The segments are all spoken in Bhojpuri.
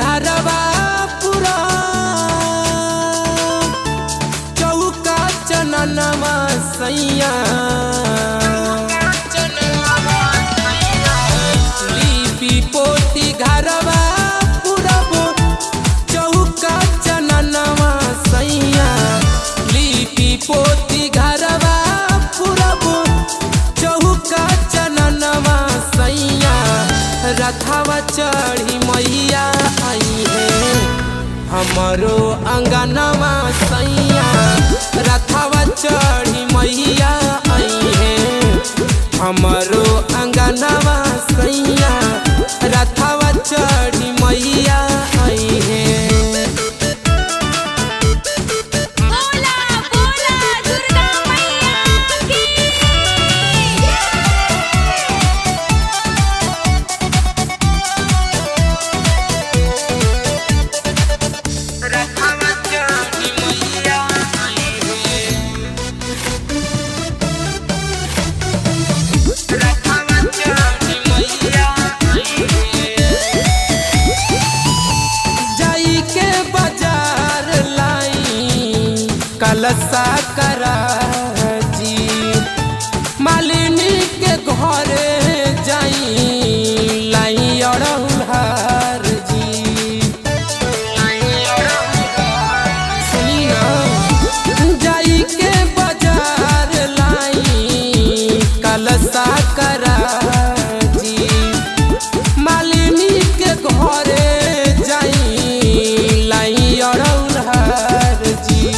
घरवा पूरा चौका चननवा सैया लिपि पोती घरवा पूरा चौका चननवा सैया लिपि पोती घरवा पूरा चौका चननवा सैया रथवा चढ़ी मैया आई है हमारो अंगनवा सैया रथवा चढ़ी मैया आई है हमारो अंगनवा सैया रथवा चढ़ी मैया आई है। बोला बोला दुर्गा मैया की रथवा चढ़ी मैया आई है रथवा चढ़ी मैया आई है जाई के बाजार लाई कलसा करा जी मालिनी के घरे जाई लाई अड़हुलहार जी सुनी ना जाई के बाजार लाई कलसा करा जी मालिनी के घरे जाई लाई अड़हुलहार जी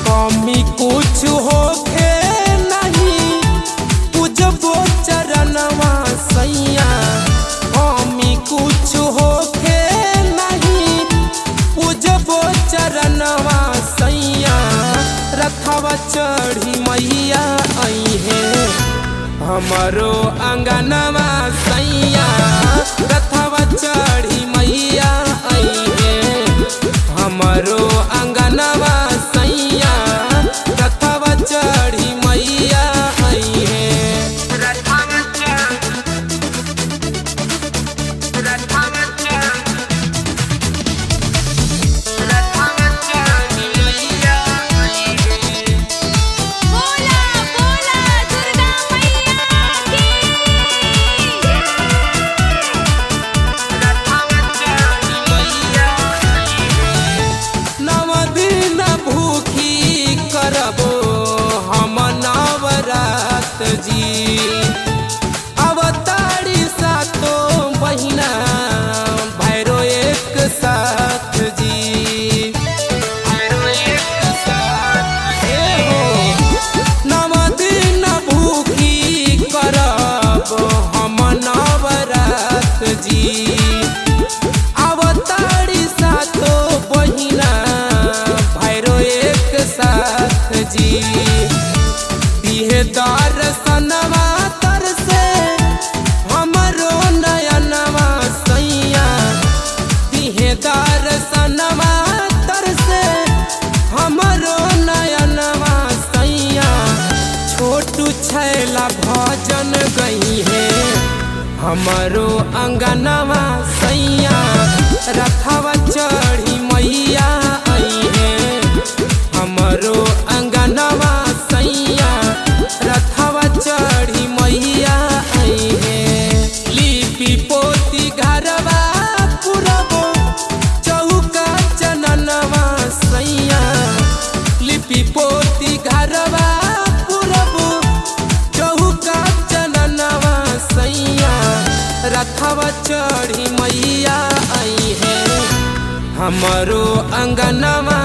कमी कुछ होखे नहीं पूजबो चरणवा सैया कमी कुछ होखे नहीं पूजबो चरणवा सैया रथवा चढ़ी मैया आई है हमारो अंगनवा सैया रथवा चढ़ी मैया आई है हमारो अंगनवा सैया रथवा चढ़ी मैया आई है रथवा चढ़ी मैया आई है बोला बोला दुर्गा मैया की नव दिन भूखी करबो हम नवरात जी अवतारी सातो बहिना भैरो एक साथ जी भैरो एक साथ नव दिन भूखी करब हम नवरात जी अवतारी सातो बहिना भैरो एक साथ जी दिहे दर्शनवा तरसे हमरो नयनवा सैया दिहे दर्शनवा तरसे हमरो नयनवा सैया छोटू छैला भजन गई है हमारो अंगनवा सैया रथवा चढ़ी मैया आई है हमारो अंगनवा सैया रथवा चढ़ी मैया आई है लिपि पोती घरवा पूरबो चौका चननवा सैया लिपि पोती घरवा पूरबो चौका चननवा सैया रथवा चढ़ी मैया आई है हमारो अंगनवा